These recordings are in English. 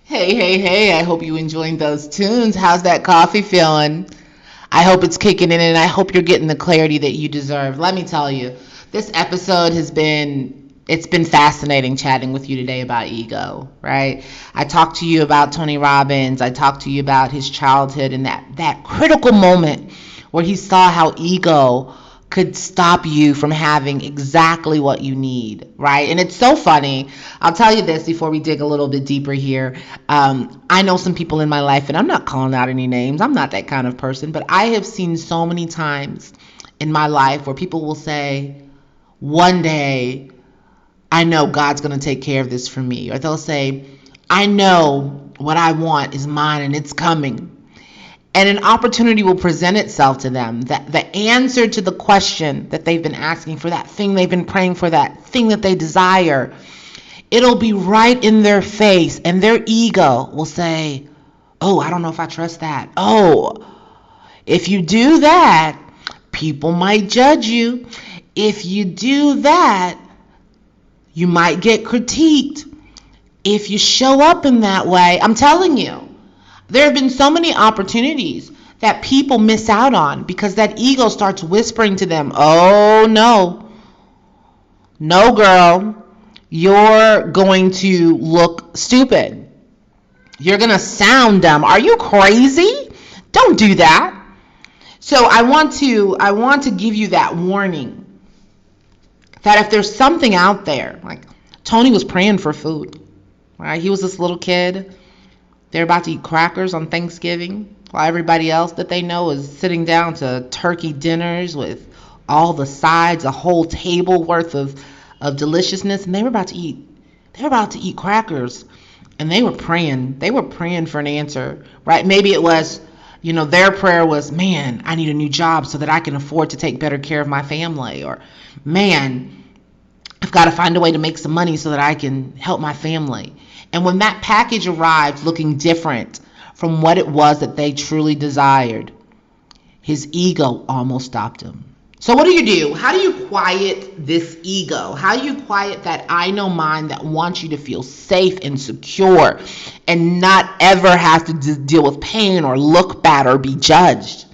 Hey, hey, hey, I hope you enjoying those tunes. How's that coffee feeling? I hope it's kicking in and I hope you're getting the clarity that you deserve. Let me tell you, this episode it's been fascinating chatting with you today about ego, right? I talked to you about Tony Robbins. I talked to you about his childhood and that critical moment where he saw how ego could stop you from having exactly what you need, right? And it's so funny. I'll tell you this before we dig a little bit deeper here. I know some people in my life, and I'm not calling out any names. I'm not that kind of person, but I have seen so many times in my life where people will say, one day, I know God's going to take care of this for me. Or they'll say, I know what I want is mine and it's coming. And an opportunity will present itself to them, that the answer to the question that they've been asking for, that thing they've been praying for, that thing that they desire, it'll be right in their face, and their ego will say, oh, I don't know if I trust that. Oh, if you do that, people might judge you. If you do that, you might get critiqued. If you show up in that way, I'm telling you, there have been so many opportunities that people miss out on because that ego starts whispering to them, oh no, no girl, you're going to look stupid. You're going to sound dumb. Are you crazy? Don't do that. So I want to give you that warning that if there's something out there, like Tony was praying for food, right? He was this little kid. They're about to eat crackers on Thanksgiving while everybody else that they know is sitting down to turkey dinners with all the sides, a whole table worth of deliciousness, and they were about to eat crackers, and they were praying. They were praying for an answer, right? Maybe it was, their prayer was, man, I need a new job so that I can afford to take better care of my family, or man, I've got to find a way to make some money so that I can help my family. And when that package arrived looking different from what it was that they truly desired, his ego almost stopped him. So what do? How do you quiet this ego? How do you quiet that I know mind that wants you to feel safe and secure and not ever have to deal with pain or look bad or be judged?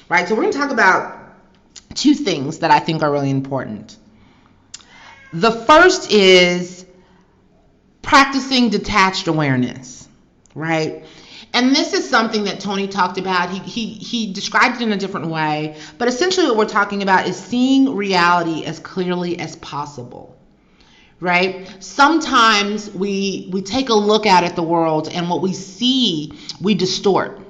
Right? So we're going to talk about two things that I think are really important. The first is practicing detached awareness, right? And this is something that Tony talked about. He described it in a different way, but essentially what we're talking about is seeing reality as clearly as possible, right? Sometimes we take a look out at the world and what we see, we distort,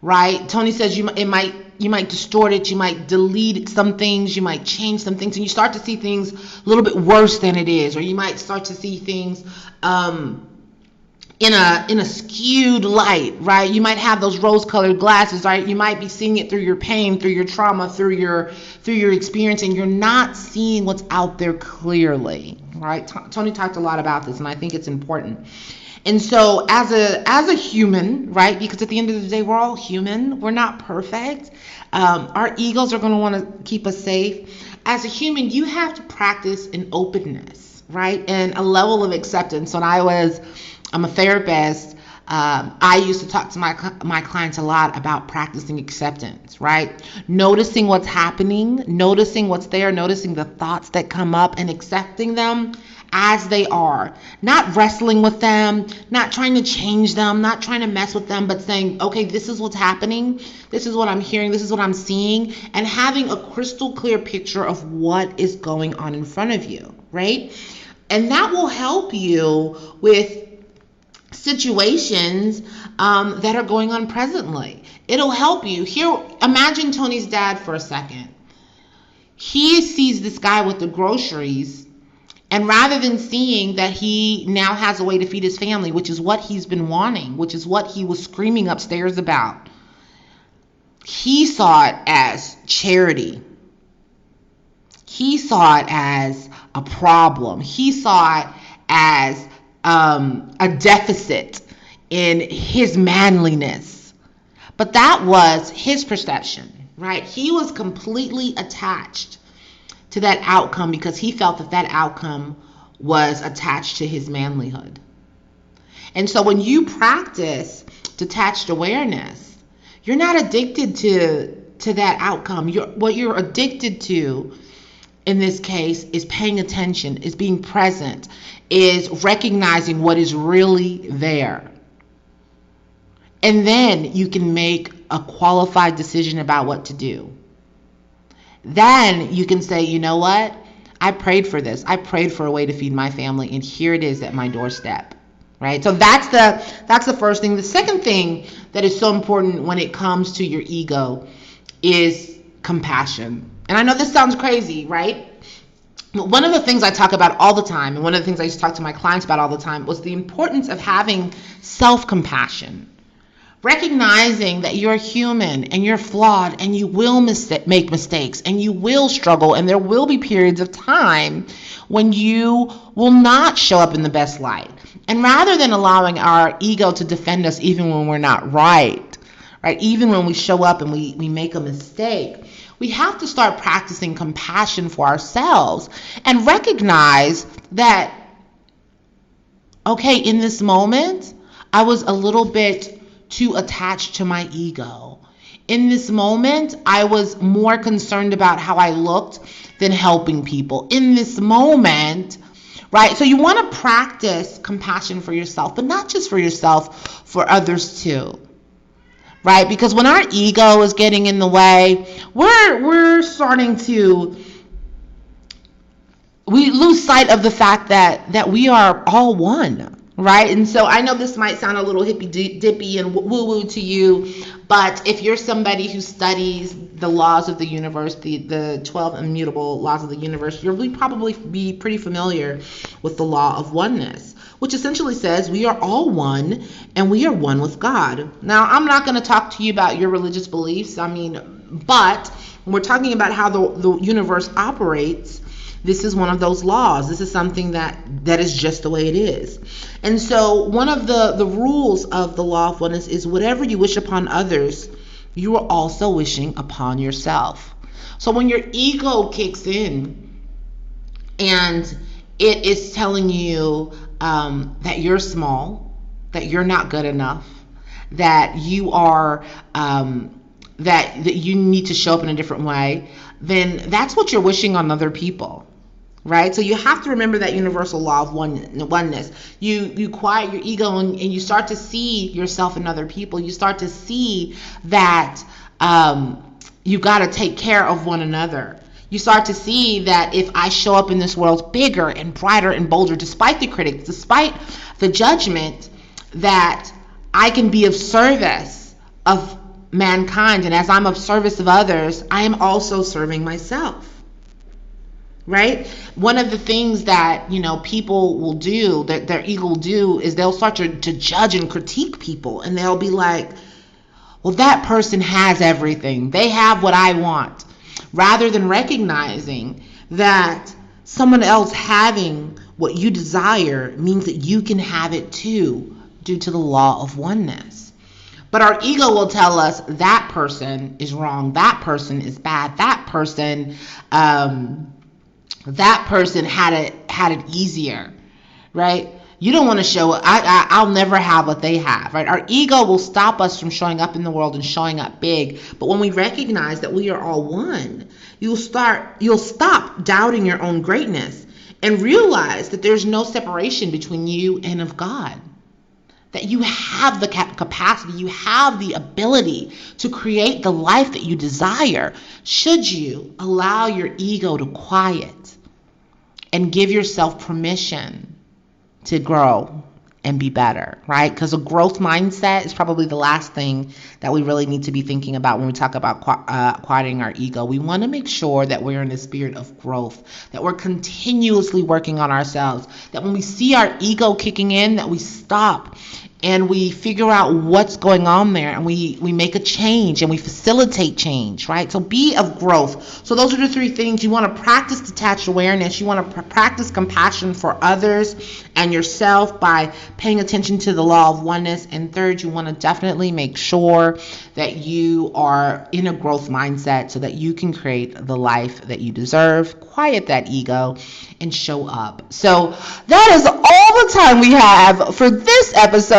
right? Tony says you might distort it, you might delete some things, you might change some things, and you start to see things a little bit worse than it is, or you might start to see things in a skewed light, right? You might have those rose-colored glasses, right? You might be seeing it through your pain, through your trauma, through your experience, and you're not seeing what's out there clearly, right? Tony talked a lot about this, and I think it's important. And so as a human, right, because at the end of the day, we're all human. We're not perfect. Our egos are going to want to keep us safe. As a human, you have to practice an openness, right, and a level of acceptance. When I'm a therapist, I used to talk to my clients a lot about practicing acceptance, right? Noticing what's happening, noticing what's there, noticing the thoughts that come up and accepting them as they are, not wrestling with them, not trying to change them, not trying to mess with them, but saying, okay, this is what's happening, this is what I'm hearing, this is what I'm seeing, and having a crystal clear picture of what is going on in front of you, right? And that will help you with situations that are going on presently. It'll help you. Here, imagine Tony's dad for a second. He sees this guy with the groceries, and rather than seeing that he now has a way to feed his family, which is what he's been wanting, which is what he was screaming upstairs about, he saw it as charity. He saw it as a problem. He saw it as a deficit in his manliness. But that was his perception, right? He was completely attached to that outcome because he felt that outcome was attached to his manlyhood. And so when you practice detached awareness, you're not addicted to that outcome. What you're addicted to in this case is paying attention, is being present, is recognizing what is really there. And then you can make a qualified decision about what to do. Then you can say, you know what? I prayed for this. I prayed for a way to feed my family, and here it is at my doorstep. Right? So that's the first thing. The second thing that is so important when it comes to your ego is compassion. And I know this sounds crazy, right? But one of the things I talk about all the time, and one of the things I used to talk to my clients about all the time, was the importance of having self-compassion. Recognizing that you're human and you're flawed and you will make mistakes and you will struggle, and there will be periods of time when you will not show up in the best light. And rather than allowing our ego to defend us even when we're not right, even when we show up and we make a mistake, we have to start practicing compassion for ourselves and recognize that, okay, in this moment, I was a little bit too attached to my ego. In this moment, I was more concerned about how I looked than helping people. In this moment, right? So you want to practice compassion for yourself, but not just for yourself, for others too. Right? Because when our ego is getting in the way, we're starting to lose sight of the fact that we are all one. Right? And so I know this might sound a little hippy-dippy and woo-woo to you, but if you're somebody who studies the laws of the universe, the 12 immutable laws of the universe, you'll probably be pretty familiar with the law of oneness, which essentially says we are all one and we are one with God. Now, I'm not going to talk to you about your religious beliefs, but when we're talking about how the universe operates, this is one of those laws. This is something that is just the way it is. And so one of the rules of the law of oneness is whatever you wish upon others, you are also wishing upon yourself. So when your ego kicks in and it is telling you that you're small, that you're not good enough, that you are that you need to show up in a different way, then that's what you're wishing on other people. Right? So you have to remember that universal law of oneness. You quiet your ego and you start to see yourself in other people. You start to see that you got to take care of one another. You start to see that if I show up in this world bigger and brighter and bolder, despite the critics, despite the judgment, that I can be of service of mankind. And as I'm of service of others, I am also serving myself. Right? One of the things that, people will do, that their ego will do, is they'll start to judge and critique people. And they'll be like, well, that person has everything. They have what I want. Rather than recognizing that someone else having what you desire means that you can have it too, due to the law of oneness. But our ego will tell us that person is wrong. That person is bad. That person had it easier, right? You don't want to show it. I'll never have what they have, right? Our ego will stop us from showing up in the world and showing up big. But when we recognize that we are all one, you'll stop doubting your own greatness and realize that there's no separation between you and of God. That you have the capacity, you have the ability to create the life that you desire, should you allow your ego to quiet and give yourself permission to grow and be better, right? Because a growth mindset is probably the last thing that we really need to be thinking about when we talk about quieting our ego. We want to make sure that we're in the spirit of growth, that we're continuously working on ourselves, that when we see our ego kicking in, that we stop and we figure out what's going on there, and we make a change and we facilitate change, right? So be of growth. So those are the three things. You want to practice detached awareness. You want to practice compassion for others and yourself by paying attention to the law of oneness. And third, you want to definitely make sure that you are in a growth mindset so that you can create the life that you deserve, quiet that ego, and show up. So that is all the time we have for this episode.